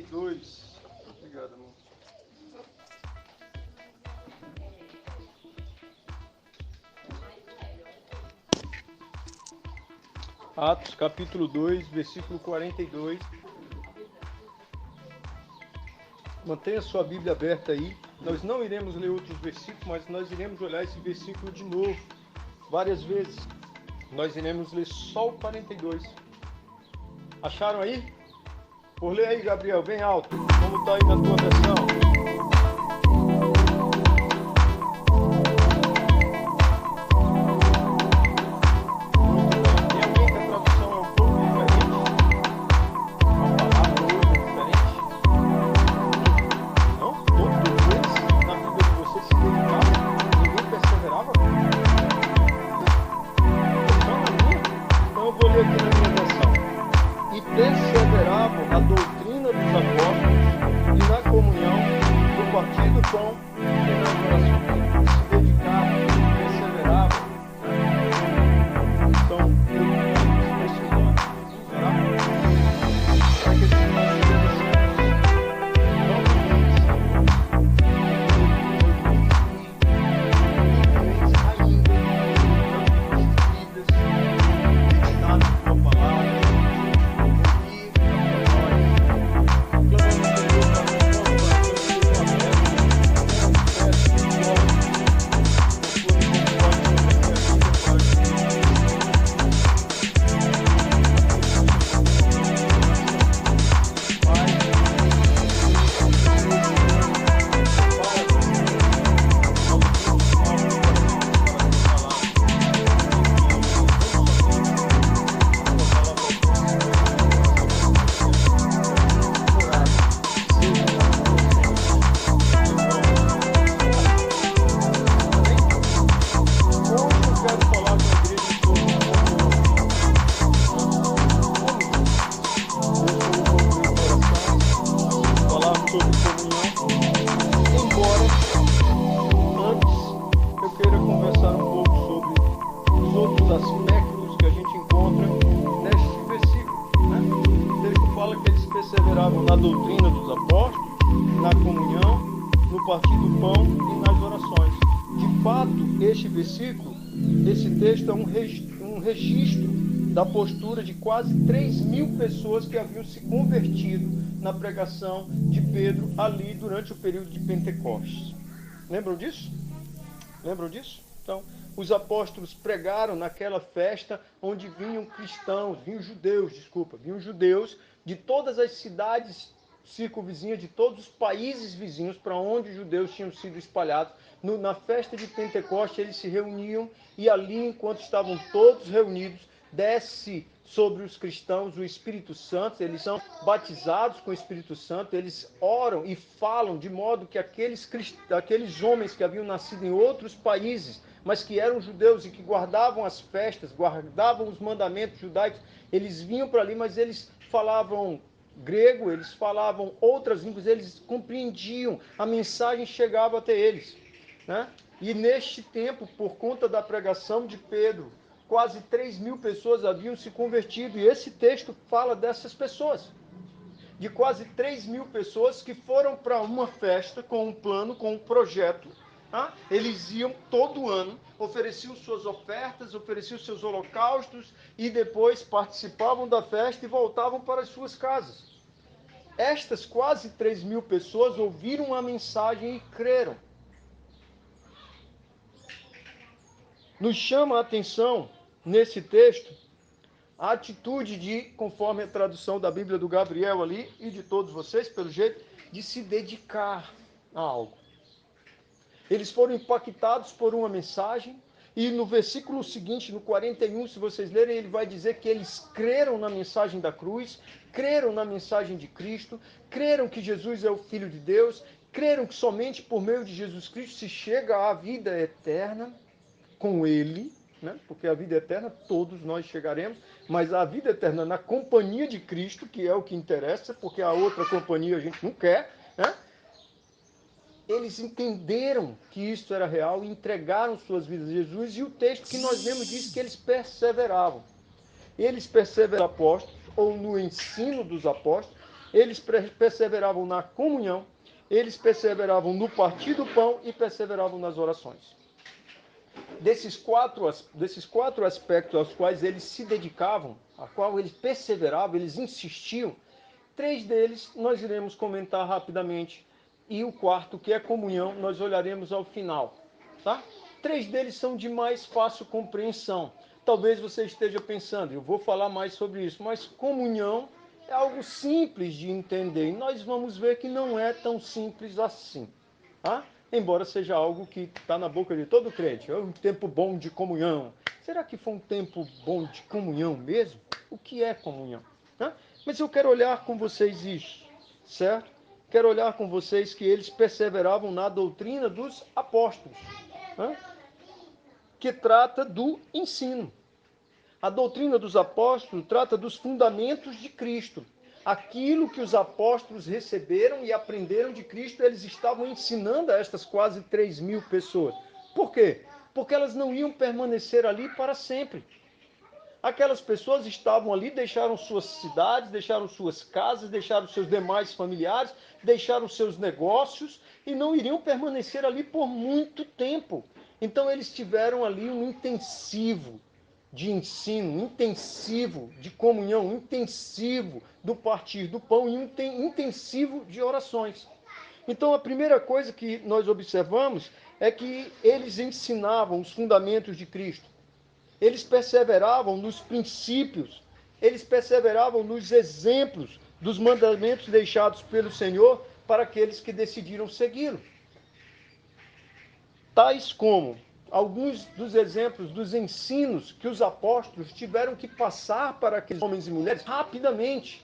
2. Obrigado, amor. Atos, capítulo 2, versículo 42. Mantenha sua Bíblia aberta aí. Nós não iremos ler outros versículos, mas nós iremos olhar esse versículo de novo, várias vezes. Nós iremos ler só o 42. Acharam aí? Por ler aí, Gabriel, bem alto. Como está aí na tua versão? Perseveravam na doutrina dos apóstolos e na comunhão, no partir do pão e nas orações. Se dedicavam, perseveravam. Então, para que esse aspectos que a gente encontra neste versículo, né? O texto fala que eles perseveravam na doutrina dos apóstolos, na comunhão, no partir do pão e nas orações. De fato, este versículo, esse texto é um registro da postura de quase 3.000 pessoas que haviam se convertido na pregação de Pedro ali durante o período de Pentecostes. Lembram disso? Lembram disso? Então, os apóstolos pregaram naquela festa onde vinham judeus de todas as cidades circunvizinhas, de todos os países vizinhos para onde os judeus tinham sido espalhados. Na festa de Pentecostes eles se reuniam e ali, enquanto estavam todos reunidos, desce sobre os cristãos o Espírito Santo, eles são batizados com o Espírito Santo, eles oram e falam de modo que aqueles homens que haviam nascido em outros países, mas que eram judeus e que guardavam as festas, guardavam os mandamentos judaicos, eles vinham para ali, mas eles falavam grego, eles falavam outras línguas, eles compreendiam, a mensagem chegava até eles, né? E neste tempo, por conta da pregação de Pedro, quase 3.000 pessoas haviam se convertido, e esse texto fala dessas pessoas, de quase 3.000 pessoas que foram para uma festa com um plano, com um projeto. Tá? Eles iam todo ano, ofereciam suas ofertas, ofereciam seus holocaustos e depois participavam da festa e voltavam para as suas casas. Estas quase 3.000 pessoas ouviram a mensagem e creram. Nos chama a atenção, nesse texto, a atitude de, conforme a tradução da Bíblia do Gabriel ali, e de todos vocês, pelo jeito, de se dedicar a algo. Eles foram impactados por uma mensagem, e no versículo seguinte, no 41, se vocês lerem, ele vai dizer que eles creram na mensagem da cruz, creram na mensagem de Cristo, creram que Jesus é o Filho de Deus, creram que somente por meio de Jesus Cristo se chega à vida eterna com Ele, né? Porque a vida eterna todos nós chegaremos, mas a vida eterna na companhia de Cristo, que é o que interessa, porque a outra companhia a gente não quer, né? Eles entenderam que isso era real e entregaram suas vidas a Jesus, e o texto que nós lemos diz que eles perseveravam. Eles perseveraram nos apóstolos, ou no ensino dos apóstolos, eles perseveravam na comunhão, eles perseveravam no partir do pão e perseveravam nas orações. Desses quatro aspectos aos quais eles se dedicavam, a qual eles perseveravam, eles insistiam, 3 deles nós iremos comentar rapidamente, e o quarto, que é comunhão, nós olharemos ao final, tá? 3 deles são de mais fácil compreensão. Talvez você esteja pensando, eu vou falar mais sobre isso, mas comunhão é algo simples de entender, e nós vamos ver que não é tão simples assim, tá? Embora seja algo que está na boca de todo crente. É um tempo bom de comunhão. Será que foi um tempo bom de comunhão mesmo? O que é comunhão? Tá? Mas eu quero olhar com vocês isso, certo? Quero olhar com vocês que eles perseveravam na doutrina dos apóstolos, tá? Que trata do ensino. A doutrina dos apóstolos trata dos fundamentos de Cristo. Aquilo que os apóstolos receberam e aprenderam de Cristo, eles estavam ensinando a estas quase 3.000 pessoas. Por quê? Porque elas não iam permanecer ali para sempre. Aquelas pessoas estavam ali, deixaram suas cidades, deixaram suas casas, deixaram seus demais familiares, deixaram seus negócios e não iriam permanecer ali por muito tempo. Então eles tiveram ali um intensivo de ensino, um intensivo de comunhão, um intensivo do partir do pão e um intensivo de orações. Então a primeira coisa que nós observamos é que eles ensinavam os fundamentos de Cristo. Eles perseveravam nos princípios, eles perseveravam nos exemplos dos mandamentos deixados pelo Senhor para aqueles que decidiram segui-lo. Tais como alguns dos exemplos dos ensinos que os apóstolos tiveram que passar para aqueles homens e mulheres rapidamente.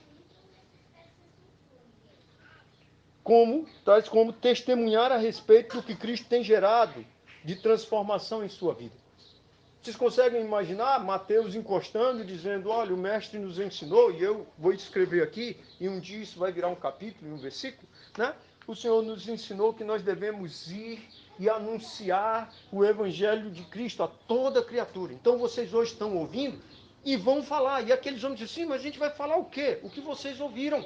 Tais como testemunhar a respeito do que Cristo tem gerado de transformação em sua vida. Vocês conseguem imaginar Mateus encostando e dizendo, olha, o mestre nos ensinou, e eu vou escrever aqui, e um dia isso vai virar um capítulo, um versículo, né? O Senhor nos ensinou que nós devemos ir e anunciar o evangelho de Cristo a toda criatura. Então vocês hoje estão ouvindo e vão falar. E aqueles homens dizem, sim, mas a gente vai falar o quê? O que vocês ouviram.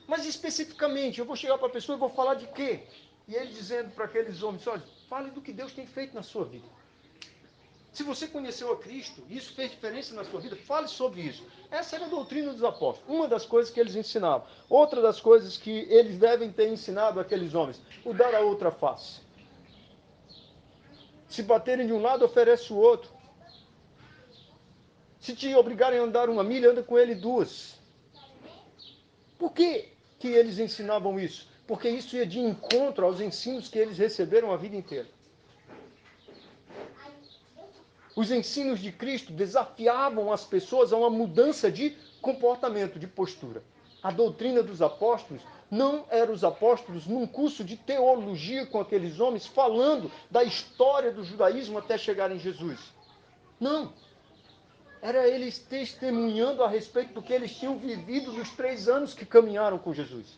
Mas especificamente, eu vou chegar para a pessoa e vou falar de quê? E ele dizendo para aqueles homens, olha, fale do que Deus tem feito na sua vida. Se você conheceu a Cristo, isso fez diferença na sua vida, fale sobre isso. Essa era a doutrina dos apóstolos, uma das coisas que eles ensinavam. Outra das coisas que eles devem ter ensinado àqueles homens, o dar a outra face. Se baterem de um lado, oferece o outro. Se te obrigarem a andar 1 milha, anda com ele 2. Por que eles ensinavam isso? Porque isso ia de encontro aos ensinos que eles receberam a vida inteira. Os ensinos de Cristo desafiavam as pessoas a uma mudança de comportamento, de postura. A doutrina dos apóstolos não era os apóstolos num curso de teologia com aqueles homens falando da história do judaísmo até chegar em Jesus. Não. Era eles testemunhando a respeito do que eles tinham vivido nos 3 anos que caminharam com Jesus.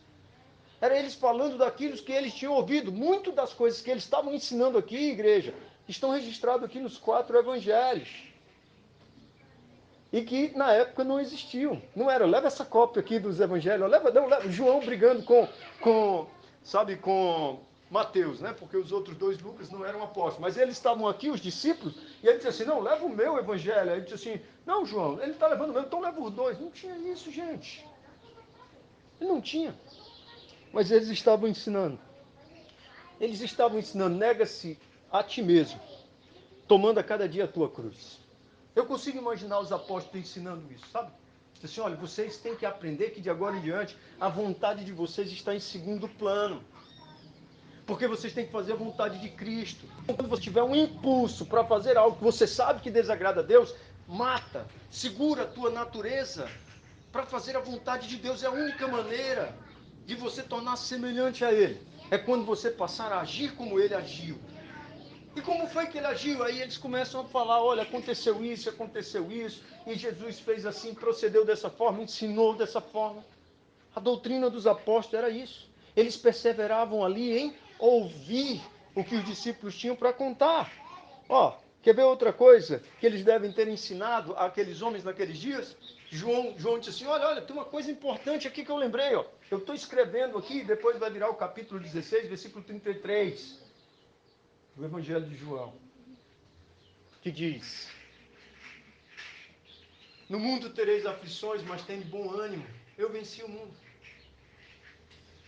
Era eles falando daquilo que eles tinham ouvido. Muito das coisas que eles estavam ensinando aqui, igreja, estão registrados aqui nos 4 evangelhos. E que na época não existiam. Não era, leva essa cópia aqui dos evangelhos, leva João brigando com Mateus, né? Porque os outros 2 Lucas não eram apóstolos. Mas eles estavam aqui, os discípulos, e ele disse assim, não, leva o meu evangelho. Aí ele disse assim, não, João, ele está levando o meu, então leva os 2. Não tinha isso, gente. Ele não tinha. Mas eles estavam ensinando. Eles estavam ensinando, nega-se a ti mesmo, tomando a cada dia a tua cruz. Eu consigo imaginar os apóstolos ensinando isso, sabe? Diz assim, olha, vocês têm que aprender que de agora em diante a vontade de vocês está em segundo plano. Porque vocês têm que fazer a vontade de Cristo. Quando você tiver um impulso para fazer algo que você sabe que desagrada a Deus, mata, segura a tua natureza para fazer a vontade de Deus. É a única maneira de você tornar-se semelhante a Ele. É quando você passar a agir como Ele agiu. E como foi que ele agiu? Aí eles começam a falar, olha, aconteceu isso, e Jesus fez assim, procedeu dessa forma, ensinou dessa forma. A doutrina dos apóstolos era isso. Eles perseveravam ali em ouvir o que os discípulos tinham para contar. Ó, Quer ver outra coisa que eles devem ter ensinado àqueles homens naqueles dias? João disse assim, olha, tem uma coisa importante aqui que eu lembrei, ó. Eu estou escrevendo aqui, depois vai virar o capítulo 16, versículo 33, do Evangelho de João, que diz, no mundo tereis aflições, mas tende bom ânimo, eu venci o mundo.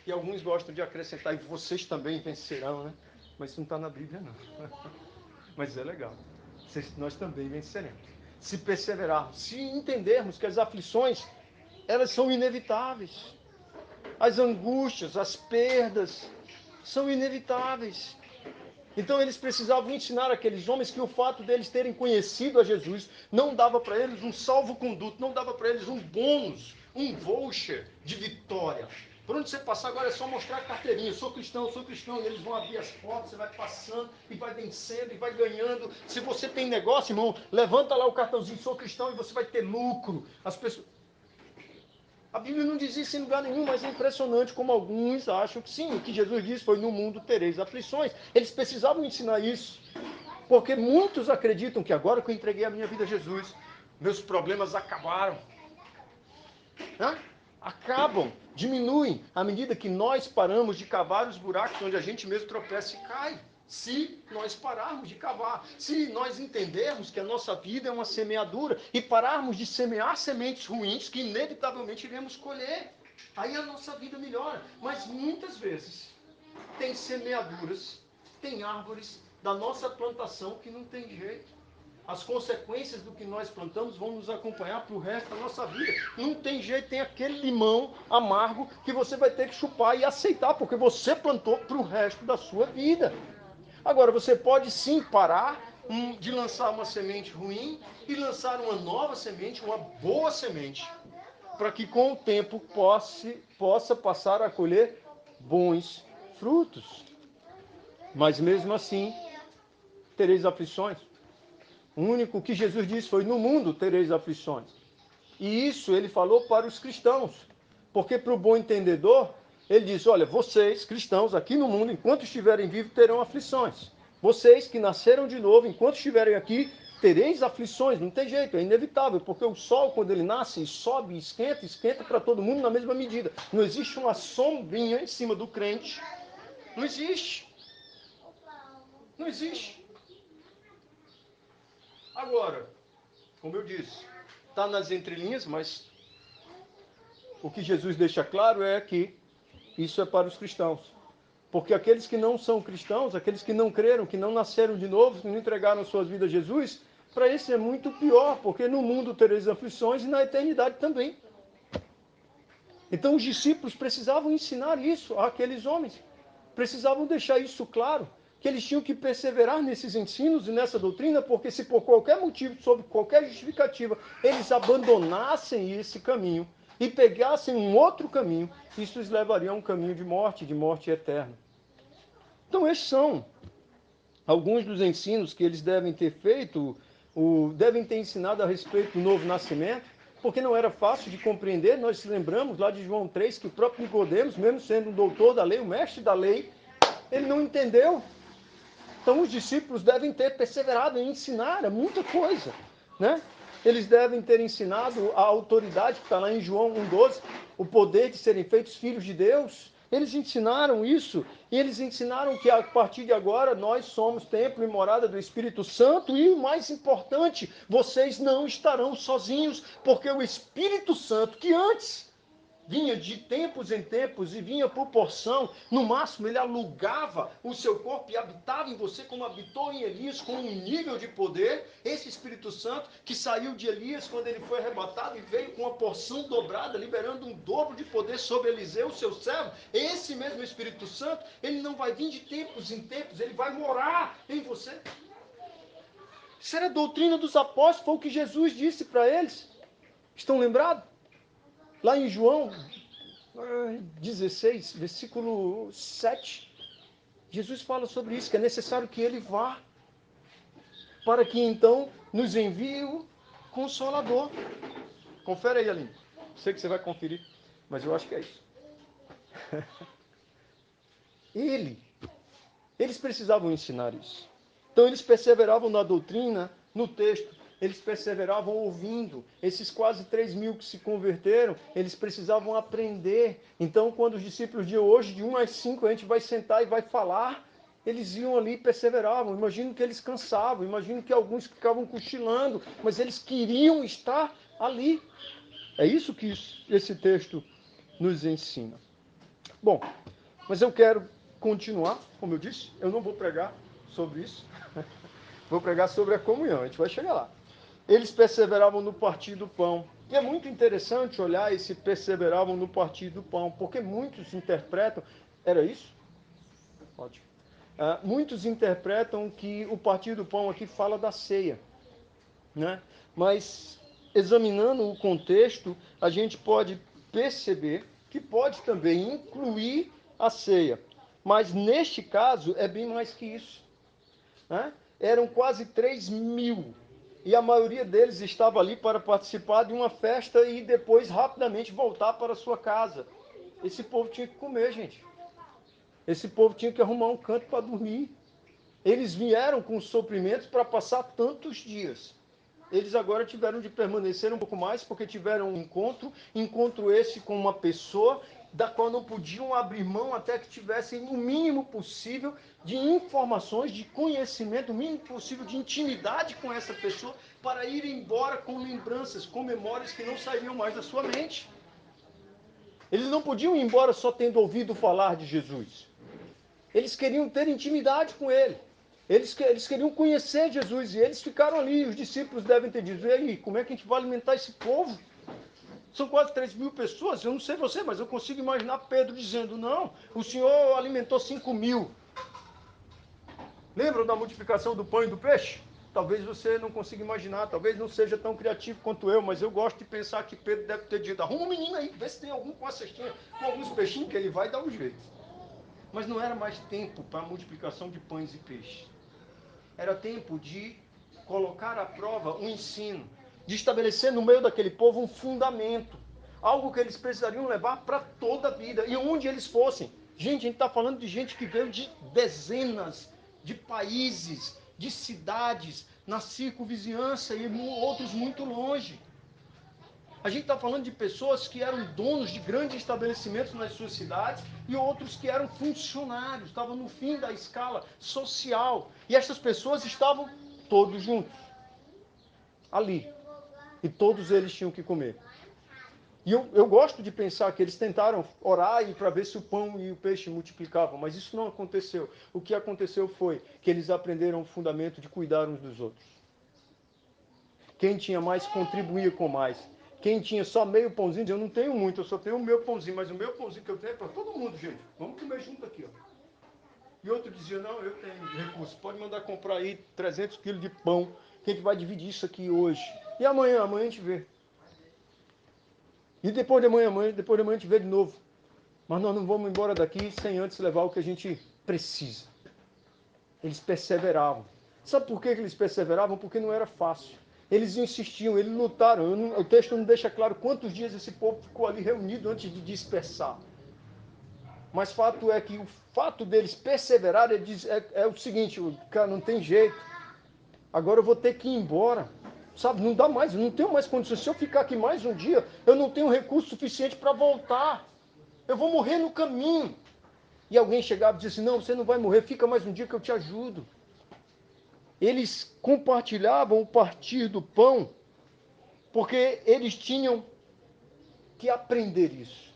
E alguns gostam de acrescentar, e vocês também vencerão, né? Mas isso não está na Bíblia, não. Mas é legal. Nós também venceremos. Se perseverarmos, se entendermos que as aflições, elas são inevitáveis. As angústias, as perdas, são inevitáveis. Então eles precisavam ensinar aqueles homens que o fato deles terem conhecido a Jesus não dava para eles um salvo-conduto, não dava para eles um bônus, um voucher de vitória. Por onde você passar agora é só mostrar a carteirinha, sou cristão, e eles vão abrir as portas, você vai passando e vai vencendo e vai ganhando. Se você tem negócio, irmão, levanta lá o cartãozinho, sou cristão, e você vai ter lucro. As pessoas... A Bíblia não diz isso em lugar nenhum, mas é impressionante como alguns acham que sim, o que Jesus disse foi, no mundo tereis aflições. Eles precisavam ensinar isso, porque muitos acreditam que agora que eu entreguei a minha vida a Jesus, meus problemas acabaram. Hã? Acabam, diminuem, à medida que nós paramos de cavar os buracos onde a gente mesmo tropeça e cai. Se nós pararmos de cavar, se nós entendermos que a nossa vida é uma semeadura e pararmos de semear sementes ruins que inevitavelmente iremos colher, aí a nossa vida melhora. Mas muitas vezes tem semeaduras, tem árvores da nossa plantação que não tem jeito. As consequências do que nós plantamos vão nos acompanhar para o resto da nossa vida. Não tem jeito, tem aquele limão amargo que você vai ter que chupar e aceitar, porque você plantou para o resto da sua vida. Agora, você pode sim parar de lançar uma semente ruim e lançar uma nova semente, uma boa semente, para que com o tempo possa passar a colher bons frutos. Mas mesmo assim, tereis aflições. O único que Jesus disse foi, no mundo tereis aflições. E isso ele falou para os cristãos. Porque para o bom entendedor, ele diz, olha, vocês, cristãos, aqui no mundo, enquanto estiverem vivos, terão aflições. Vocês que nasceram de novo, enquanto estiverem aqui, tereis aflições. Não tem jeito, é inevitável. Porque o sol, quando ele nasce, sobe e esquenta para todo mundo na mesma medida. Não existe uma sombrinha em cima do crente. Não existe. Não existe. Agora, como eu disse, está nas entrelinhas, mas o que Jesus deixa claro é que isso é para os cristãos. Porque aqueles que não são cristãos, aqueles que não creram, que não nasceram de novo, que não entregaram suas vidas a Jesus, para isso é muito pior, porque no mundo tereis aflições e na eternidade também. Então os discípulos precisavam ensinar isso àqueles homens. Precisavam deixar isso claro, que eles tinham que perseverar nesses ensinos e nessa doutrina, porque se por qualquer motivo, sob qualquer justificativa, eles abandonassem esse caminho e pegassem um outro caminho, isso os levaria a um caminho de morte eterna. Então esses são alguns dos ensinos que eles devem ter feito, devem ter ensinado a respeito do novo nascimento, porque não era fácil de compreender. Nós lembramos lá de João 3 que o próprio Nicodemos, mesmo sendo um doutor da lei, o mestre da lei, ele não entendeu. Então os discípulos devem ter perseverado em ensinar muita coisa, né? Eles devem ter ensinado a autoridade, que está lá em João 1,12, o poder de serem feitos filhos de Deus. Eles ensinaram isso, e eles ensinaram que a partir de agora nós somos templo e morada do Espírito Santo, e o mais importante, vocês não estarão sozinhos, porque o Espírito Santo, que antes vinha de tempos em tempos e vinha por porção, no máximo ele alugava o seu corpo e habitava em você como habitou em Elias, com um nível de poder. Esse Espírito Santo que saiu de Elias quando ele foi arrebatado e veio com uma porção dobrada, liberando um dobro de poder sobre Eliseu, seu servo. Esse mesmo Espírito Santo, ele não vai vir de tempos em tempos, ele vai morar em você. Isso era a doutrina dos apóstolos, foi o que Jesus disse para eles. Estão lembrados? Lá em João 16, versículo 7, Jesus fala sobre isso, que é necessário que ele vá, para que então nos envie o Consolador. Confere aí, Aline. Sei que você vai conferir, mas eu acho que é isso. Eles precisavam ensinar isso. Então eles perseveravam na doutrina, no texto, eles perseveravam ouvindo. Esses quase 3.000 que se converteram, eles precisavam aprender. Então, quando os discípulos de hoje, de 1 às 5, a gente vai sentar e vai falar, eles iam ali e perseveravam. Imagino que eles cansavam, imagino que alguns ficavam cochilando, mas eles queriam estar ali. É isso que esse texto nos ensina. Bom, mas eu quero continuar, como eu disse, eu não vou pregar sobre isso, vou pregar sobre a comunhão, a gente vai chegar lá. Eles perseveravam no partir do pão. E é muito interessante olhar esse perseveravam no partir do pão, porque muitos interpretam, era isso? Ótimo. Muitos interpretam que o partir do pão aqui fala da ceia, né? Mas, examinando o contexto, a gente pode perceber que pode também incluir a ceia. Mas, neste caso, é bem mais que isso, né? Eram quase 3.000, e a maioria deles estava ali para participar de uma festa e depois rapidamente voltar para a sua casa. Esse povo tinha que comer, gente. Esse povo tinha que arrumar um canto para dormir. Eles vieram com suprimentos para passar tantos dias. Eles agora tiveram de permanecer um pouco mais, porque tiveram um encontro esse com uma pessoa da qual não podiam abrir mão até que tivessem o mínimo possível de informações, de conhecimento, o mínimo possível de intimidade com essa pessoa, para ir embora com lembranças, com memórias que não sairiam mais da sua mente. Eles não podiam ir embora só tendo ouvido falar de Jesus. Eles queriam ter intimidade com ele. Eles queriam conhecer Jesus e eles ficaram ali. Os discípulos devem ter dito: e aí, como é que a gente vai alimentar esse povo? São quase 3.000 pessoas. Eu não sei você, mas eu consigo imaginar Pedro dizendo: não, o Senhor alimentou 5.000. Lembram da multiplicação do pão e do peixe? Talvez você não consiga imaginar, talvez não seja tão criativo quanto eu, mas eu gosto de pensar que Pedro deve ter dito: arruma um menino aí, vê se tem algum com a cestinha, com alguns peixinhos, que ele vai dar um jeito. Mas não era mais tempo para a multiplicação de pães e peixes. Era tempo de colocar à prova um ensino, de estabelecer no meio daquele povo um fundamento, algo que eles precisariam levar para toda a vida, e onde eles fossem. Gente, a gente está falando de gente que veio de dezenas de países, de cidades, na circunvizinhança e outros muito longe. A gente está falando de pessoas que eram donos de grandes estabelecimentos nas suas cidades e outros que eram funcionários, estavam no fim da escala social. E essas pessoas estavam todos juntos, ali. E todos eles tinham que comer. E eu gosto de pensar que eles tentaram orar para ver se o pão e o peixe multiplicavam, mas isso não aconteceu. O que aconteceu foi que eles aprenderam o fundamento de cuidar uns dos outros. Quem tinha mais contribuía com mais. Quem tinha só meio pãozinho, dizia: eu não tenho muito, eu só tenho o meu pãozinho, mas o meu pãozinho que eu tenho é para todo mundo, gente. Vamos comer junto aqui, ó. E outro dizia: não, eu tenho recurso, pode mandar comprar aí 300 quilos de pão, que a gente vai dividir isso aqui hoje. E amanhã a gente vê. E depois de amanhã a gente vê de novo. Mas nós não vamos embora daqui sem antes levar o que a gente precisa. Eles perseveravam. Sabe por que eles perseveravam? Porque não era fácil. Eles insistiam, eles lutaram. O texto não deixa claro quantos dias esse povo ficou ali reunido antes de dispersar. Mas fato é que o fato deles perseverar é o seguinte: cara, não tem jeito. Agora eu vou ter que ir embora. Sabe, não dá mais, eu não tenho mais condições. Se eu ficar aqui mais um dia, eu não tenho recurso suficiente para voltar. Eu vou morrer no caminho. E alguém chegava e dizia assim: não, você não vai morrer, fica mais um dia que eu te ajudo. Eles compartilhavam o partir do pão, porque eles tinham que aprender isso.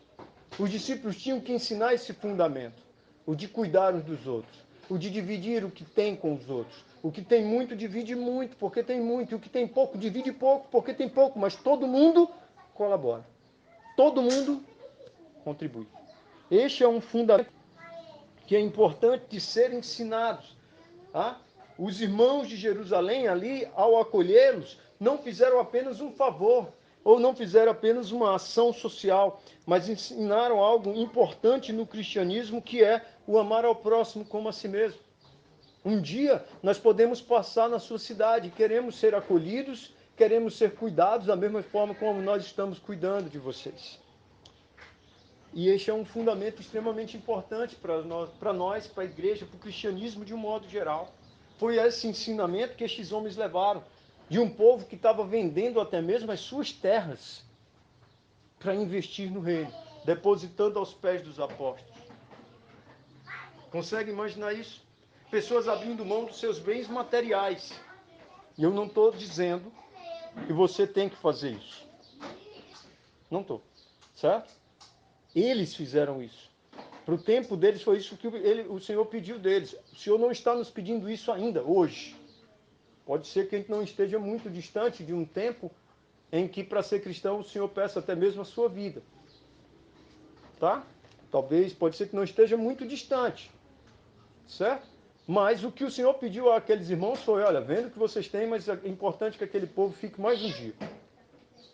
Os discípulos tinham que ensinar esse fundamento, o de cuidar uns dos outros, o de dividir o que tem com os outros. O que tem muito, divide muito, porque tem muito. E o que tem pouco, divide pouco, porque tem pouco. Mas todo mundo colabora. Todo mundo contribui. Este é um fundamento que é importante de ser ensinados. Tá? Os irmãos de Jerusalém ali, ao acolhê-los, não fizeram apenas um favor, ou não fizeram apenas uma ação social, mas ensinaram algo importante no cristianismo, que é o amar ao próximo como a si mesmo. Um dia nós podemos passar na sua cidade, queremos ser acolhidos, queremos ser cuidados da mesma forma como nós estamos cuidando de vocês. E este é um fundamento extremamente importante para nós, para a igreja, para o cristianismo de um modo geral. Foi esse ensinamento que estes homens levaram, de um povo que estava vendendo até mesmo as suas terras para investir no reino, depositando aos pés dos apóstolos. Consegue imaginar isso? Pessoas abrindo mão dos seus bens materiais. E eu não estou dizendo que você tem que fazer isso. Não estou. Certo? Eles fizeram isso. Para o tempo deles foi isso que o Senhor pediu deles. O Senhor não está nos pedindo isso ainda, hoje. Pode ser que a gente não esteja muito distante de um tempo em que para ser cristão o Senhor peça até mesmo a sua vida. Tá? Talvez, pode ser que não esteja muito distante. Certo? Mas o que o Senhor pediu àqueles irmãos foi, olha, vendo o que vocês têm, mas é importante que aquele povo fique mais um dia.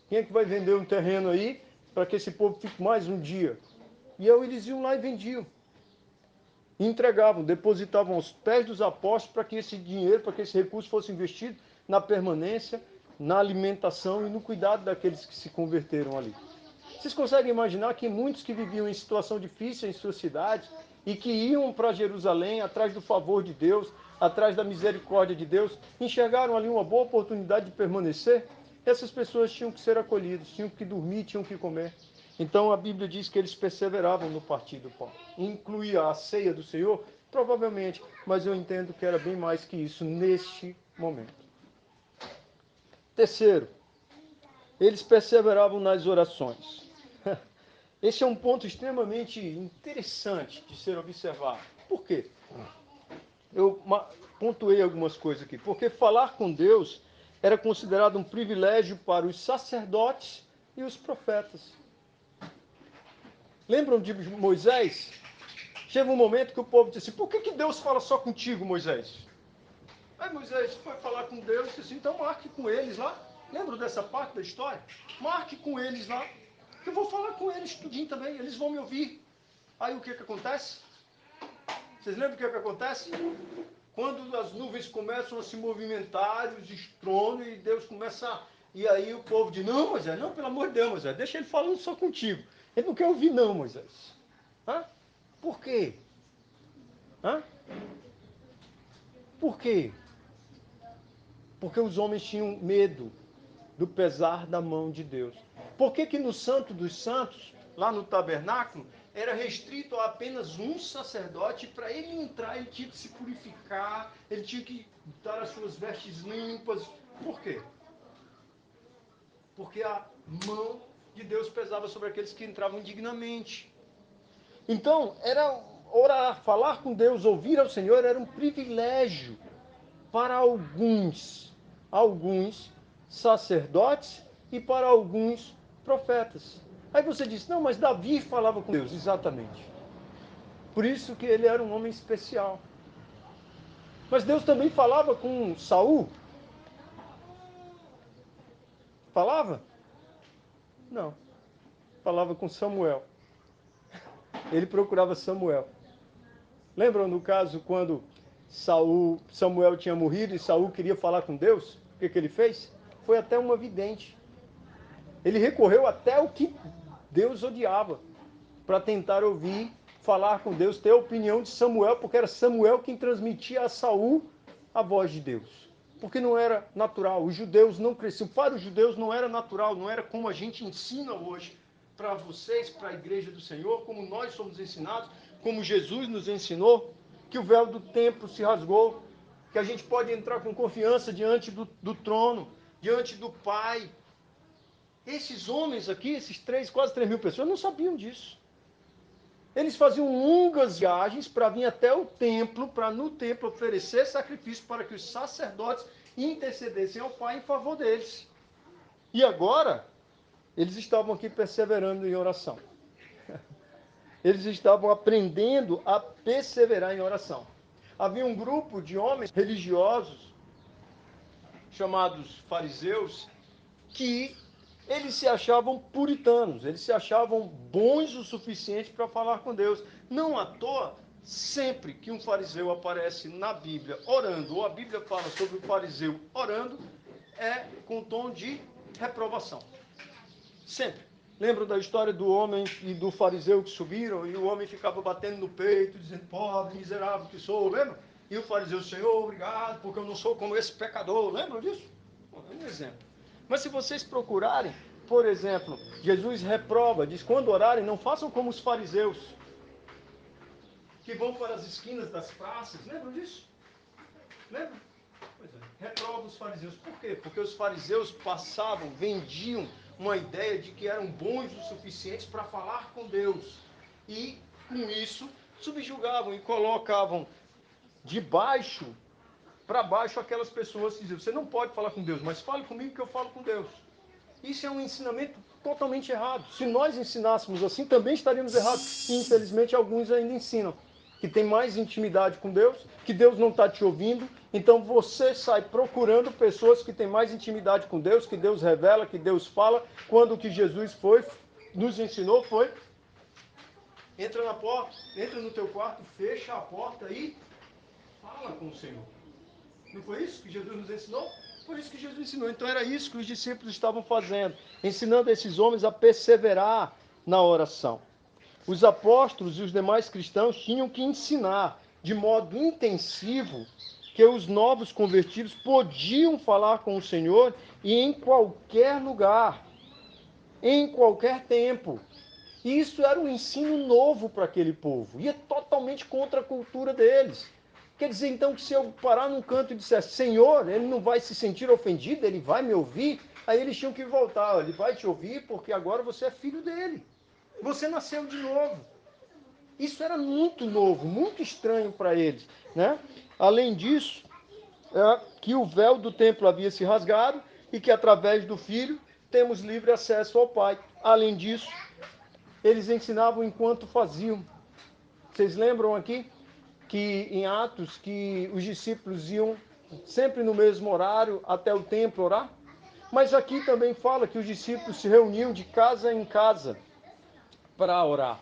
Quem é que vai vender um terreno aí para que esse povo fique mais um dia? E aí eles iam lá e vendiam. E entregavam, depositavam aos pés dos apóstolos para que esse dinheiro, para que esse recurso fosse investido na permanência, na alimentação e no cuidado daqueles que se converteram ali. Vocês conseguem imaginar que muitos que viviam em situação difícil em suas cidades e que iam para Jerusalém atrás do favor de Deus, atrás da misericórdia de Deus, enxergaram ali uma boa oportunidade de permanecer? Essas pessoas tinham que ser acolhidas, tinham que dormir, tinham que comer. Então a Bíblia diz que eles perseveravam no partir do pão. Incluía a ceia do Senhor? Provavelmente, mas eu entendo que era bem mais que isso neste momento. Terceiro, eles perseveravam nas orações. Esse é um ponto extremamente interessante de ser observado. Por quê? Eu pontuei algumas coisas aqui. Porque falar com Deus era considerado um privilégio para os sacerdotes e os profetas. Lembram de Moisés? Chega um momento que o povo disse assim, por que Deus fala só contigo, Moisés? Aí Moisés foi falar com Deus e disse assim, então marque com eles lá. Lembram dessa parte da história? Marque com eles lá, que eu vou falar com eles tudinho também, eles vão me ouvir. Aí o que acontece? Vocês lembram o que acontece? Quando as nuvens começam a se movimentar, os estrondo e Deus começa. E aí o povo diz: não, Moisés, não, pelo amor de Deus, Moisés, deixa ele falando só contigo. Ele não quer ouvir, não, Moisés. Hã? Por quê? Hã? Por quê? Porque os homens tinham medo do pesar da mão de Deus. Por que que no Santo dos Santos, lá no tabernáculo, era restrito a apenas um sacerdote? Para ele entrar, ele tinha que se purificar, ele tinha que dar as suas vestes limpas. Por quê? Porque a mão de Deus pesava sobre aqueles que entravam indignamente. Então, era orar, falar com Deus, ouvir ao Senhor, era um privilégio para alguns sacerdotes e para alguns profetas. Aí você diz, não, mas Davi falava com Deus. Exatamente. Por isso que ele era um homem especial. Mas Deus também falava com Saul? Falava? Não. Falava com Samuel. Ele procurava Samuel. Lembram no caso quando Samuel tinha morrido e Saul queria falar com Deus? O que ele fez? Foi até uma vidente. Ele recorreu até o que Deus odiava para tentar ouvir, falar com Deus, ter a opinião de Samuel, porque era Samuel quem transmitia a Saul a voz de Deus. Porque não era natural. Os judeus não cresciam. Para os judeus não era natural, não era como a gente ensina hoje para vocês, para a igreja do Senhor, como nós somos ensinados, como Jesus nos ensinou, que o véu do templo se rasgou, que a gente pode entrar com confiança diante do trono, diante do Pai. Esses homens aqui, esses quase 3 mil pessoas, não sabiam disso. Eles faziam longas viagens para vir até o templo, para no templo oferecer sacrifício para que os sacerdotes intercedessem ao Pai em favor deles. E agora, eles estavam aqui perseverando em oração. Eles estavam aprendendo a perseverar em oração. Havia um grupo de homens religiosos, chamados fariseus, que eles se achavam puritanos, eles se achavam bons o suficiente para falar com Deus. Não à toa, sempre que um fariseu aparece na Bíblia orando, ou a Bíblia fala sobre o fariseu orando, é com tom de reprovação. Sempre. Lembram da história do homem e do fariseu que subiram e o homem ficava batendo no peito, dizendo, pobre, miserável que sou, lembra? E o fariseu, Senhor, obrigado, porque eu não sou como esse pecador. Lembram disso? É um exemplo. Mas se vocês procurarem, por exemplo, Jesus reprova, diz, quando orarem, não façam como os fariseus, que vão para as esquinas das praças. Lembram disso? Lembram? Pois é. Reprova os fariseus. Por quê? Porque os fariseus passavam, vendiam uma ideia de que eram bons o suficientes para falar com Deus. E, com isso, subjugavam e colocavam de baixo para baixo aquelas pessoas que diziam, você não pode falar com Deus, mas fale comigo que eu falo com Deus. Isso é um ensinamento totalmente errado. Se nós ensinássemos assim, também estaríamos errados. E, infelizmente, alguns ainda ensinam que tem mais intimidade com Deus, que Deus não está te ouvindo. Então, você sai procurando pessoas que têm mais intimidade com Deus, que Deus revela, que Deus fala, quando o que Jesus nos ensinou foi, entra na porta, entra no teu quarto, fecha a porta e fala com o Senhor. Não foi isso que Jesus nos ensinou? Por isso que Jesus ensinou. Então era isso que os discípulos estavam fazendo, ensinando esses homens a perseverar na oração. Os apóstolos e os demais cristãos tinham que ensinar de modo intensivo que os novos convertidos podiam falar com o Senhor e em qualquer lugar, em qualquer tempo. E isso era um ensino novo para aquele povo, e é totalmente contra a cultura deles. Quer dizer, então, que se eu parar num canto e disser, Senhor, ele não vai se sentir ofendido, ele vai me ouvir, aí eles tinham que voltar, ele vai te ouvir porque agora você é filho dele. Você nasceu de novo. Isso era muito novo, muito estranho para eles, né? Além disso, que o véu do templo havia se rasgado e que através do Filho temos livre acesso ao Pai. Além disso, eles ensinavam enquanto faziam. Vocês lembram aqui que em Atos que os discípulos iam sempre no mesmo horário até o templo orar? Mas aqui também fala que os discípulos se reuniam de casa em casa para orar.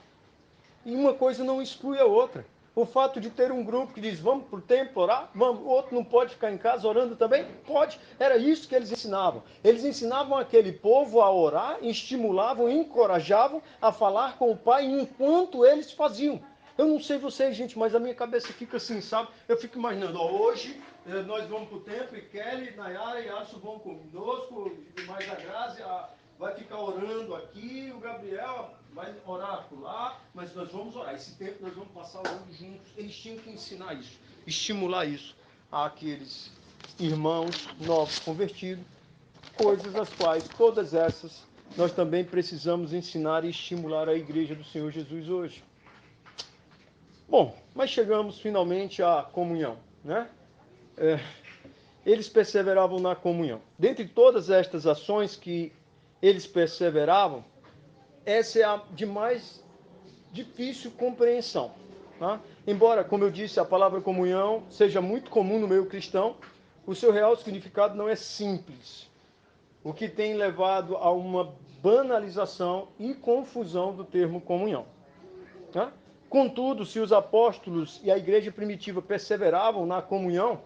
E uma coisa não exclui a outra. O fato de ter um grupo que diz, vamos para o templo orar, vamos, o outro não pode ficar em casa orando também? Pode. Era isso que eles ensinavam. Eles ensinavam aquele povo a orar, estimulavam, encorajavam a falar com o Pai enquanto eles faziam. Eu não sei vocês, gente, mas a minha cabeça fica assim, sabe? Eu fico imaginando, ó, hoje nós vamos para o templo e Kelly, Nayara e Aço vão conosco, mais a Grazi, vai ficar orando aqui, o Gabriel vai orar por lá, mas nós vamos orar. Esse tempo nós vamos passar orando juntos. Eles tinham que ensinar isso, estimular isso àqueles irmãos novos convertidos, coisas as quais, todas essas, nós também precisamos ensinar e estimular a igreja do Senhor Jesus hoje. Bom, mas chegamos finalmente à comunhão, né? Eles perseveravam na comunhão. Dentre todas estas ações que eles perseveravam, essa é a de mais difícil compreensão. Tá? Embora, como eu disse, a palavra comunhão seja muito comum no meio cristão, o seu real significado não é simples, o que tem levado a uma banalização e confusão do termo comunhão. Tá? Contudo, se os apóstolos e a igreja primitiva perseveravam na comunhão,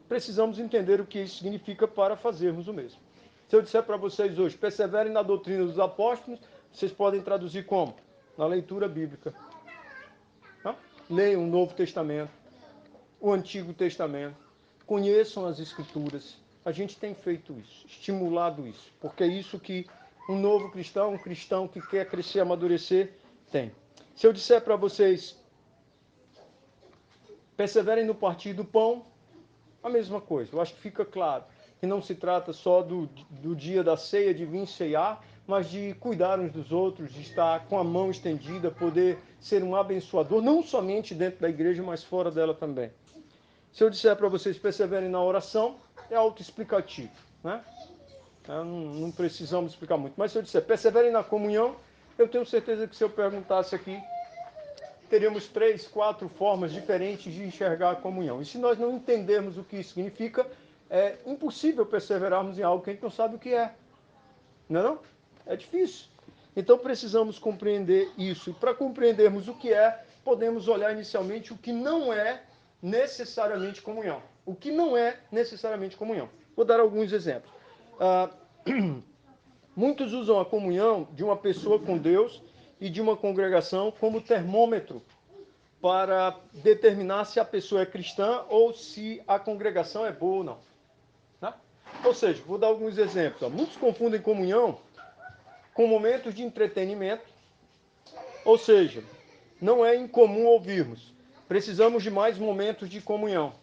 precisamos entender o que isso significa para fazermos o mesmo. Se eu disser para vocês hoje, perseverem na doutrina dos apóstolos, vocês podem traduzir como? Na leitura bíblica. Tá? Leiam o Novo Testamento, o Antigo Testamento, conheçam as Escrituras. A gente tem feito isso, estimulado isso, porque é isso que um novo cristão, um cristão que quer crescer, amadurecer, tem. Se eu disser para vocês, perseverem no partir do pão, a mesma coisa. Eu acho que fica claro que não se trata só do dia da ceia, de vir ceiar, mas de cuidar uns dos outros, de estar com a mão estendida, poder ser um abençoador, não somente dentro da igreja, mas fora dela também. Se eu disser para vocês perseverem na oração, é autoexplicativo, né? Não precisamos explicar muito. Mas se eu disser perseverem na comunhão, eu tenho certeza que se eu perguntasse aqui, teríamos 3, 4 formas diferentes de enxergar a comunhão. E se nós não entendermos o que isso significa, é impossível perseverarmos em algo que a gente não sabe o que é. Não é não? É difícil. Então precisamos compreender isso. E para compreendermos o que é, podemos olhar inicialmente o que não é necessariamente comunhão. O que não é necessariamente comunhão. Vou dar alguns exemplos. Muitos usam a comunhão de uma pessoa com Deus e de uma congregação como termômetro para determinar se a pessoa é cristã ou se a congregação é boa ou não. Né? Ou seja, vou dar alguns exemplos. Ó. Muitos confundem comunhão com momentos de entretenimento, ou seja, não é incomum ouvirmos. Precisamos de mais momentos de comunhão.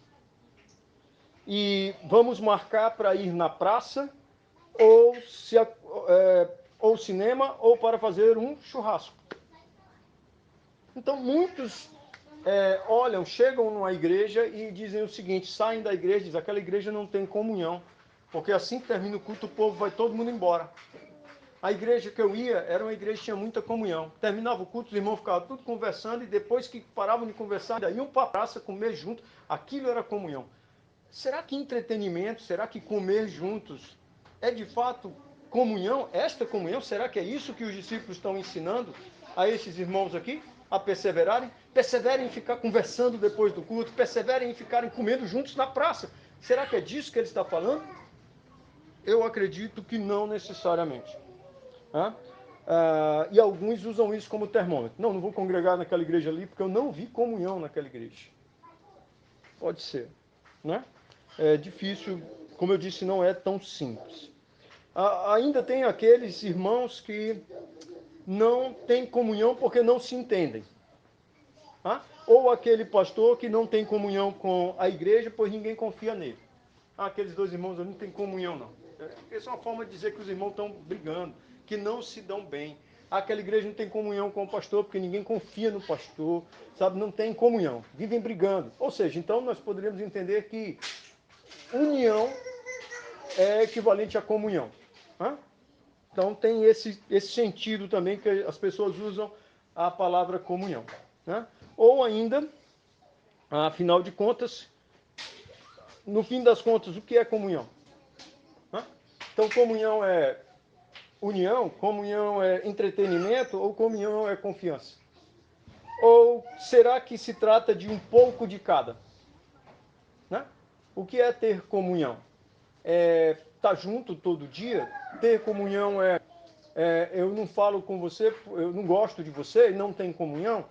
E vamos marcar para ir na praça, ou, ou cinema, ou para fazer um churrasco. Então, muitos olham, chegam numa igreja e dizem o seguinte, saem da igreja e dizem, aquela igreja não tem comunhão, porque assim que termina o culto, o povo vai todo mundo embora. A igreja que eu ia era uma igreja que tinha muita comunhão. Terminava o culto, os irmãos ficavam tudo conversando e depois que paravam de conversar, ainda iam para a praça comer junto. Aquilo era comunhão. Será que entretenimento, será que comer juntos é de fato comunhão? Esta comunhão, será que é isso que os discípulos estão ensinando a esses irmãos aqui? A perseverarem? Perseverem em ficar conversando depois do culto, perseverem em ficarem comendo juntos na praça. Será que é disso que ele está falando? Eu acredito que não necessariamente. E alguns usam isso como termômetro. Não vou congregar naquela igreja ali porque eu não vi comunhão naquela igreja. Pode ser, né? É difícil, como eu disse, não é tão simples. Ainda tem aqueles irmãos que não têm comunhão porque não se entendem. Ou aquele pastor que não tem comunhão com a igreja, pois ninguém confia nele. Aqueles dois irmãos não têm comunhão, não. Essa é uma forma de dizer que os irmãos estão brigando, que não se dão bem. Aquela igreja não tem comunhão com o pastor, porque ninguém confia no pastor, sabe? Não tem comunhão, vivem brigando. Ou seja, então nós poderíamos entender que união é equivalente a comunhão. Então tem esse sentido também que as pessoas usam a palavra comunhão. Ou ainda, afinal de contas, no fim das contas, o que é comunhão? Então comunhão é união, comunhão é entretenimento ou comunhão é confiança? Ou será que se trata de um pouco de cada? O que é ter comunhão? É estar junto todo dia? Ter comunhão eu não falo com você, eu não gosto de você e não tem comunhão?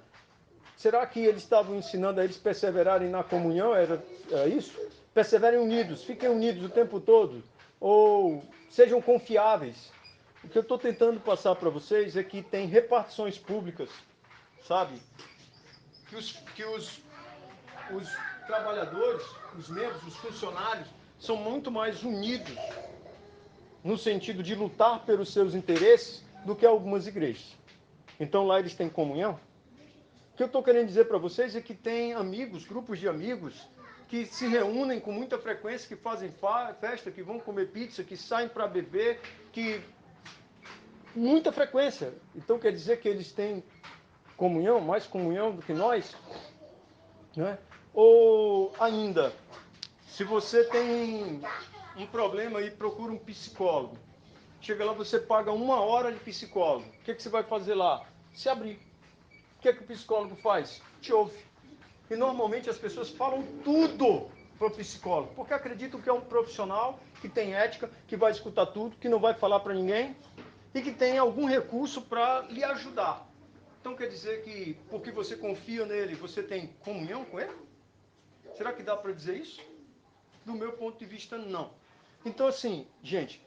Será que eles estavam ensinando a eles perseverarem na comunhão? Era isso? Perseverem unidos, fiquem unidos o tempo todo. Ou sejam confiáveis. O que eu estou tentando passar para vocês é que tem repartições públicas, sabe? Que os trabalhadores, os membros, os funcionários, são muito mais unidos no sentido de lutar pelos seus interesses do que algumas igrejas. Então lá eles têm comunhão. O que eu estou querendo dizer para vocês é que tem amigos, grupos de amigos, que se reúnem com muita frequência, que fazem festa, que vão comer pizza, que saem para beber, que muita frequência. Então quer dizer que eles têm comunhão, mais comunhão do que nós? Né? Ou ainda, se você tem um problema e procura um psicólogo, chega lá, você paga 1 hora de psicólogo. O que você vai fazer lá? Se abrir. O que o psicólogo faz? Te ouve. E normalmente as pessoas falam tudo para o psicólogo, porque acreditam que é um profissional que tem ética, que vai escutar tudo, que não vai falar para ninguém e que tem algum recurso para lhe ajudar. Então quer dizer que porque você confia nele, você tem comunhão com ele? Será que dá para dizer isso? Do meu ponto de vista, não. Então assim, gente,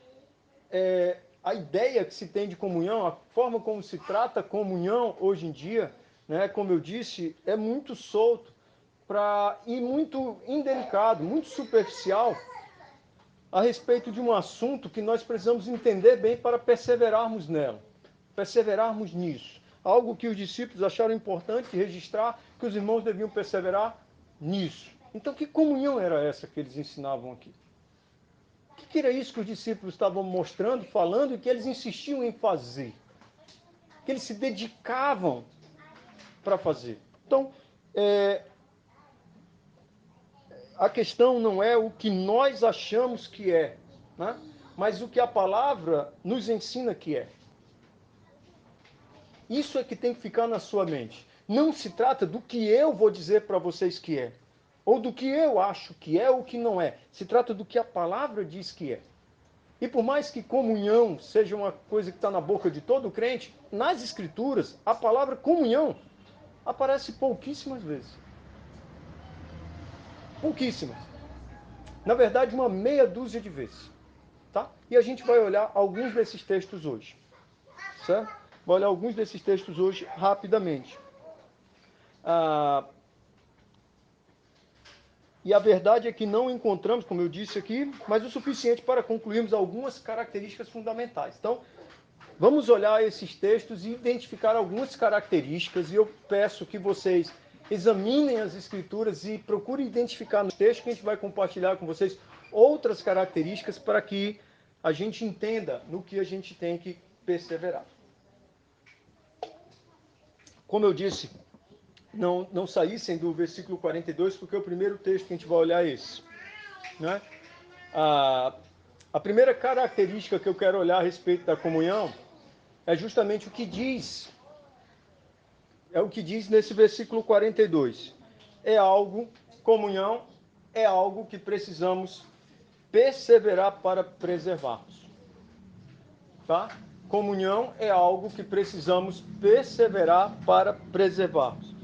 a ideia que se tem de comunhão, a forma como se trata a comunhão hoje em dia, né, como eu disse, é muito solto e muito indelicado, muito superficial a respeito de um assunto que nós precisamos entender bem para perseverarmos nela, perseverarmos nisso. Algo que os discípulos acharam importante registrar, que os irmãos deviam perseverar nisso. Então, que comunhão era essa que eles ensinavam aqui? O que era isso que os discípulos estavam mostrando, falando e que eles insistiam em fazer? Que eles se dedicavam para fazer. Então, a questão não é o que nós achamos que é, né? Mas o que a palavra nos ensina que é. Isso é que tem que ficar na sua mente. Não se trata do que eu vou dizer para vocês que é, ou do que eu acho que é ou que não é. Se trata do que a palavra diz que é. E por mais que comunhão seja uma coisa que está na boca de todo crente, nas escrituras, a palavra comunhão Aparece pouquíssimas vezes. Pouquíssimas. Na verdade, uma meia dúzia de vezes. Tá? E a gente vai olhar alguns desses textos hoje. Certo? Vai olhar alguns desses textos hoje rapidamente. E a verdade é que não encontramos, como eu disse aqui, mas o suficiente para concluirmos algumas características fundamentais. Então, vamos olhar esses textos e identificar algumas características, e eu peço que vocês examinem as escrituras e procurem identificar no texto que a gente vai compartilhar com vocês outras características para que a gente entenda no que a gente tem que perseverar. Como eu disse, não saíssem do versículo 42, porque o primeiro texto que a gente vai olhar é esse. Né? A primeira característica que eu quero olhar a respeito da comunhão é justamente o que diz. É o que diz nesse versículo 42. Comunhão é algo que precisamos perseverar para preservarmos. Tá? Comunhão é algo que precisamos perseverar para preservarmos.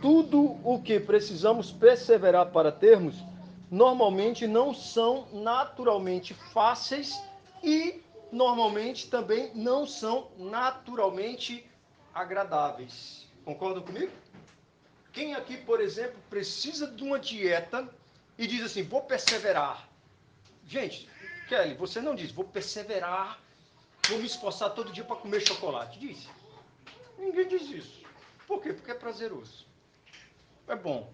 Tudo o que precisamos perseverar para termos, normalmente não são naturalmente fáceis e normalmente também não são naturalmente agradáveis. Concordam comigo? Quem aqui, por exemplo, precisa de uma dieta e diz assim, vou perseverar. Gente, Kelly, você não diz, vou perseverar, vou me esforçar todo dia para comer chocolate. Diz. Ninguém diz isso. Por quê? Porque é prazeroso. É bom.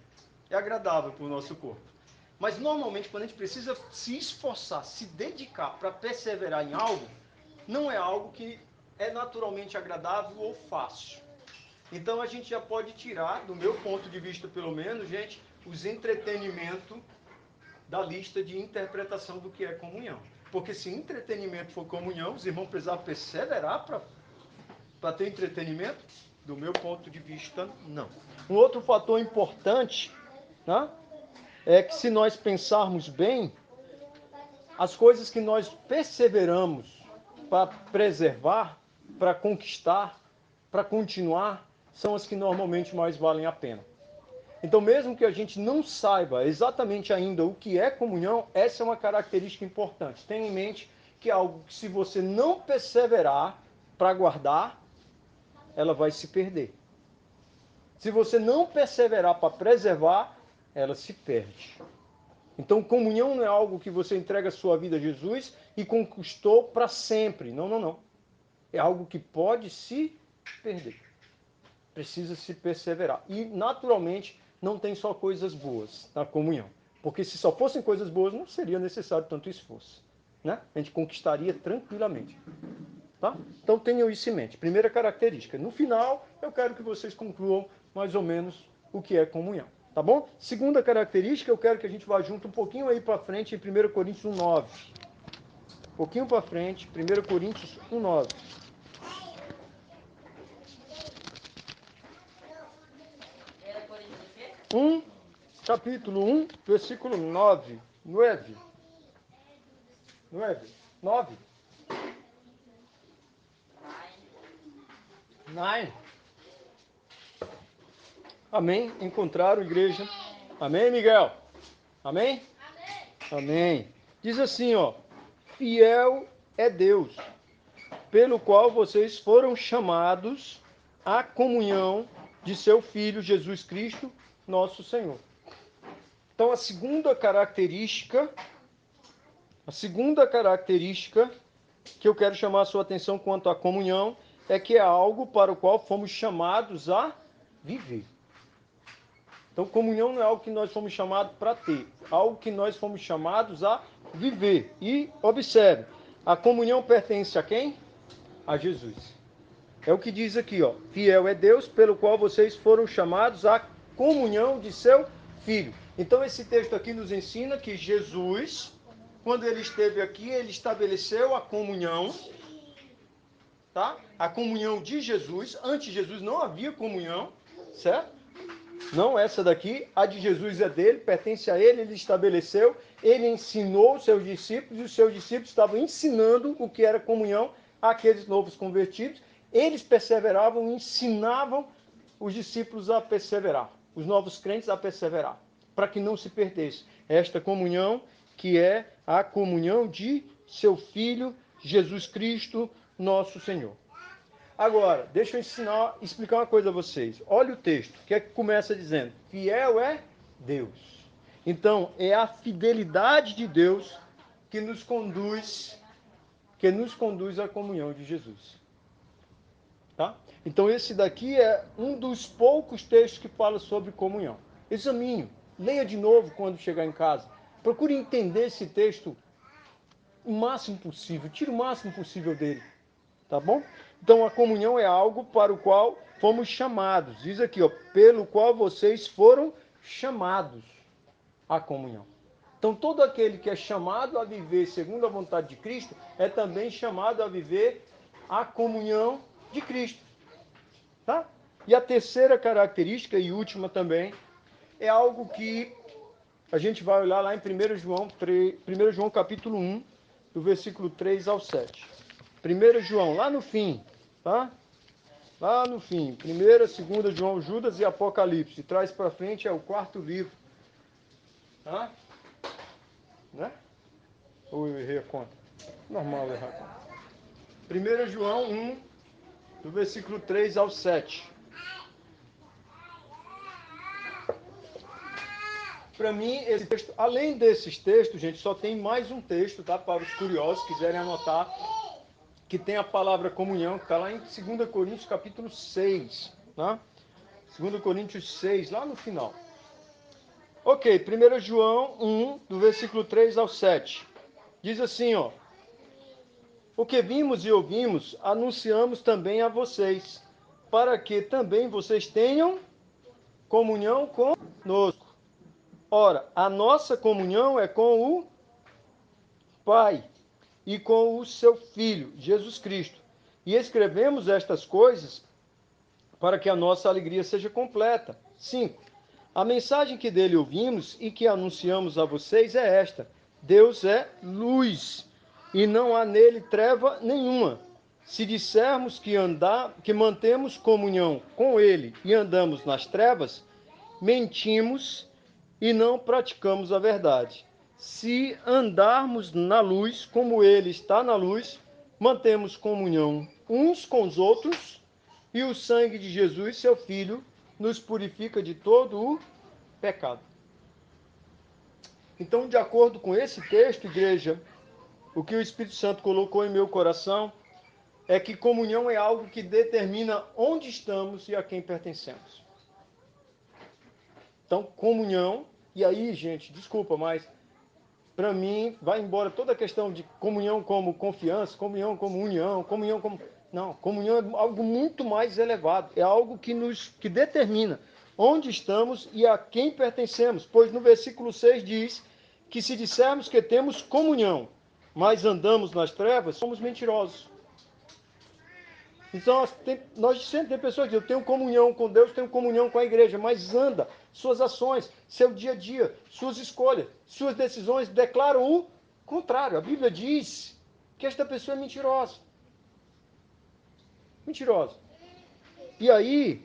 É agradável para o nosso corpo. Mas normalmente, quando a gente precisa se esforçar, se dedicar para perseverar em algo, não é algo que é naturalmente agradável ou fácil. Então a gente já pode tirar, do meu ponto de vista pelo menos, gente, os entretenimentos da lista de interpretação do que é comunhão. Porque se entretenimento for comunhão, os irmãos precisavam perseverar para ter entretenimento? Do meu ponto de vista, não. Um outro fator importante, né, é que se nós pensarmos bem, as coisas que nós perseveramos para preservar, para conquistar, para continuar, são as que normalmente mais valem a pena. Então, mesmo que a gente não saiba exatamente ainda o que é comunhão, essa é uma característica importante. Tenha em mente que é algo que, se você não perseverar para guardar, ela vai se perder. Se você não perseverar para preservar, ela se perde. Então, comunhão não é algo que você entrega a sua vida a Jesus e conquistou para sempre. Não, não, não. É algo que pode se perder. Precisa se perseverar. E, naturalmente, não tem só coisas boas na comunhão. Porque se só fossem coisas boas, não seria necessário tanto esforço. Né? A gente conquistaria tranquilamente. Tá? Então, tenham isso em mente. Primeira característica. No final, eu quero que vocês concluam mais ou menos o que é comunhão. Tá bom? Segunda característica, eu quero que a gente vá junto um pouquinho aí para frente em 1 Coríntios 1,9. Um pouquinho para frente, 1 Coríntios 1,9. Capítulo 1, versículo 9. 9. 9. 9. 9. Amém? Encontraram, igreja? Amém, Miguel? Amém? Amém. Diz assim, ó. Fiel é Deus, pelo qual vocês foram chamados à comunhão de seu Filho Jesus Cristo, nosso Senhor. Então, a segunda característica que eu quero chamar a sua atenção quanto à comunhão é que é algo para o qual fomos chamados a viver. Então, comunhão não é algo que nós fomos chamados para ter, algo que nós fomos chamados a viver. E observe, a comunhão pertence a quem? A Jesus. É o que diz aqui, ó. Fiel é Deus, pelo qual vocês foram chamados à comunhão de seu Filho. Então, esse texto aqui nos ensina que Jesus, quando ele esteve aqui, ele estabeleceu a comunhão, tá? A comunhão de Jesus. Antes de Jesus não havia comunhão, certo? Não essa daqui, a de Jesus é dele, pertence a ele, ele estabeleceu, ele ensinou os seus discípulos, e os seus discípulos estavam ensinando o que era comunhão àqueles novos convertidos. Eles perseveravam, ensinavam os discípulos a perseverar, os novos crentes a perseverar, para que não se perdesse esta comunhão, que é a comunhão de seu Filho, Jesus Cristo, nosso Senhor. Agora, deixa eu explicar uma coisa a vocês. Olha o texto, que é que começa dizendo: fiel é Deus. Então, é a fidelidade de Deus que nos conduz à comunhão de Jesus. Tá? Então, esse daqui é um dos poucos textos que fala sobre comunhão. Examine, leia de novo quando chegar em casa. Procure entender esse texto o máximo possível, tire o máximo possível dele. Tá bom? Então, a comunhão é algo para o qual fomos chamados. Diz aqui, ó, pelo qual vocês foram chamados à comunhão. Então, todo aquele que é chamado a viver segundo a vontade de Cristo é também chamado a viver a comunhão de Cristo. Tá? E a terceira característica e última também é algo que a gente vai olhar lá em 1 João capítulo 1, do versículo 3 ao 7. 1 João, lá no fim, tá? Lá no fim, 1ª, 2ª João, Judas e Apocalipse. Traz para frente é o 4º livro. Tá? Né? Ou eu errei a conta? Normal errar a conta. 1 João 1, do versículo 3 ao 7. Para mim, esse texto, além desses textos, gente, só tem mais um texto, tá? Para os curiosos, quiserem anotar, que tem a palavra comunhão, que está lá em 2 Coríntios capítulo 6. Tá? 2 Coríntios 6, lá no final. Ok, 1 João 1, do versículo 3 ao 7. Diz assim, ó. O que vimos e ouvimos, anunciamos também a vocês, para que também vocês tenham comunhão conosco. Ora, a nossa comunhão é com o Pai e com o seu Filho, Jesus Cristo. E escrevemos estas coisas para que a nossa alegria seja completa. 5. A mensagem que dele ouvimos e que anunciamos a vocês é esta: Deus é luz e não há nele treva nenhuma. Se dissermos que mantemos comunhão com ele e andamos nas trevas, mentimos e não praticamos a verdade. Se andarmos na luz, como ele está na luz, mantemos comunhão uns com os outros, e o sangue de Jesus, seu Filho, nos purifica de todo o pecado. Então, de acordo com esse texto, igreja, o que o Espírito Santo colocou em meu coração é que comunhão é algo que determina onde estamos e a quem pertencemos. Então, comunhão, e aí, gente, desculpa, mas para mim vai embora toda a questão de comunhão como confiança, comunhão como união, comunhão como... Não, comunhão é algo muito mais elevado, é algo que determina onde estamos e a quem pertencemos, pois no versículo 6 diz que se dissermos que temos comunhão, mas andamos nas trevas, somos mentirosos. Então, nós sempre tem pessoas que dizem, eu tenho comunhão com Deus, tenho comunhão com a igreja, mas anda, suas ações, seu dia a dia, suas escolhas, suas decisões declaram o contrário. A Bíblia diz que esta pessoa é mentirosa. Mentirosa. E aí,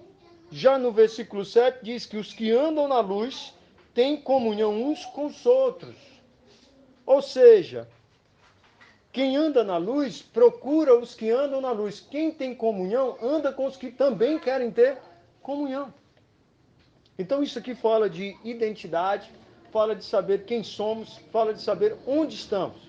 já no versículo 7, diz que os que andam na luz têm comunhão uns com os outros. Ou seja, quem anda na luz, procura os que andam na luz. Quem tem comunhão, anda com os que também querem ter comunhão. Então isso aqui fala de identidade, fala de saber quem somos, fala de saber onde estamos.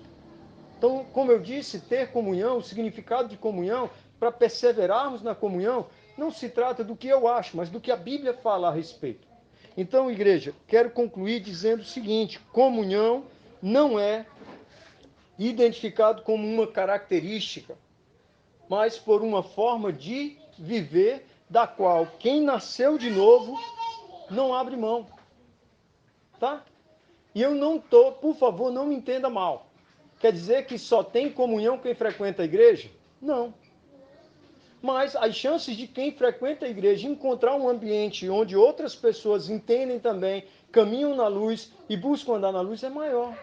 Então, como eu disse, ter comunhão, o significado de comunhão, para perseverarmos na comunhão, não se trata do que eu acho, mas do que a Bíblia fala a respeito. Então, igreja, quero concluir dizendo o seguinte: comunhão não é identificado como uma característica, mas por uma forma de viver da qual quem nasceu de novo não abre mão. Tá? E eu não estou, por favor, não me entenda mal. Quer dizer que só tem comunhão quem frequenta a igreja? Não. Mas as chances de quem frequenta a igreja encontrar um ambiente onde outras pessoas entendem também, caminham na luz e buscam andar na luz é maior.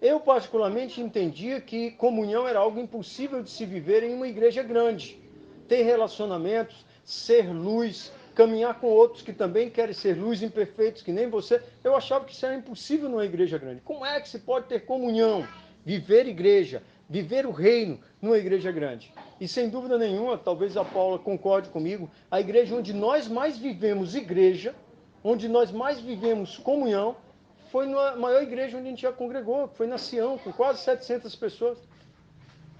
Eu, particularmente, entendia que comunhão era algo impossível de se viver em uma igreja grande. Ter relacionamentos, ser luz, caminhar com outros que também querem ser luz, imperfeitos, que nem você. Eu achava que isso era impossível numa igreja grande. Como é que se pode ter comunhão, viver igreja, viver o reino numa igreja grande? E sem dúvida nenhuma, talvez a Paula concorde comigo, a igreja onde nós mais vivemos igreja, onde nós mais vivemos comunhão, foi na maior igreja onde a gente já congregou, que foi na Sião, com quase 700 pessoas.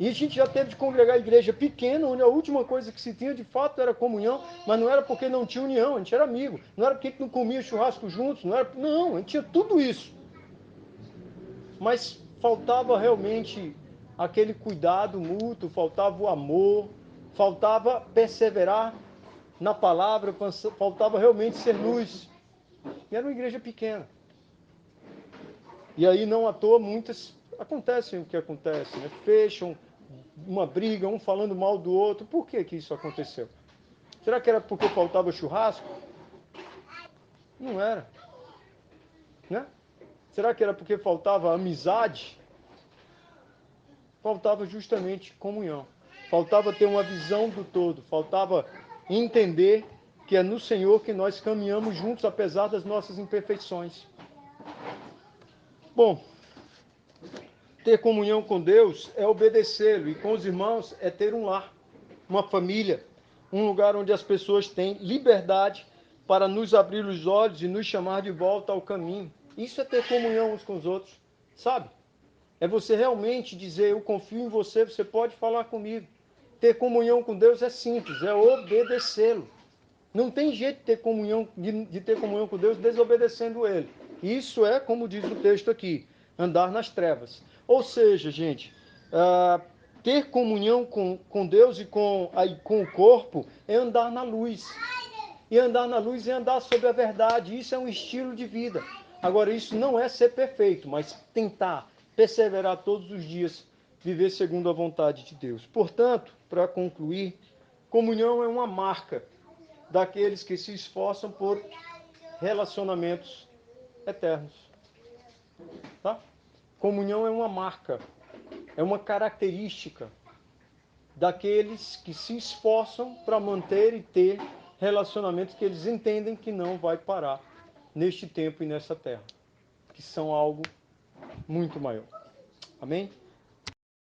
E a gente já teve de congregar a igreja pequena, onde a última coisa que se tinha de fato era comunhão, mas não era porque não tinha união, a gente era amigo. Não era porque a gente não comia churrasco juntos, não, a gente tinha tudo isso. Mas faltava realmente aquele cuidado mútuo, faltava o amor, faltava perseverar na palavra, faltava realmente ser luz. E era uma igreja pequena. E aí não à toa muitas acontecem o que acontece, né? Fecham uma briga, um falando mal do outro. Por que que isso aconteceu? Será que era porque faltava churrasco? Não era, né? Será que era porque faltava amizade? Faltava justamente comunhão. Faltava ter uma visão do todo, faltava entender que é no Senhor que nós caminhamos juntos, apesar das nossas imperfeições. Bom, ter comunhão com Deus é obedecê-lo, e com os irmãos é ter um lar, uma família, um lugar onde as pessoas têm liberdade para nos abrir os olhos e nos chamar de volta ao caminho. Isso é ter comunhão uns com os outros, sabe? É você realmente dizer, eu confio em você, você pode falar comigo. Ter comunhão com Deus é simples, é obedecê-lo. Não tem jeito de ter comunhão, de ter comunhão com Deus desobedecendo Ele. Isso é, como diz o texto aqui, andar nas trevas. Ou seja, gente, ter comunhão com Deus e com o corpo é andar na luz. E andar na luz é andar sobre a verdade. Isso é um estilo de vida. Agora, isso não é ser perfeito, mas tentar perseverar todos os dias, viver segundo a vontade de Deus. Portanto, para concluir, comunhão é uma marca daqueles que se esforçam por relacionamentos eternos. Tá? Comunhão é uma marca, é uma característica daqueles que se esforçam para manter e ter relacionamentos que eles entendem que não vai parar neste tempo e nessa terra, que são algo muito maior. Amém?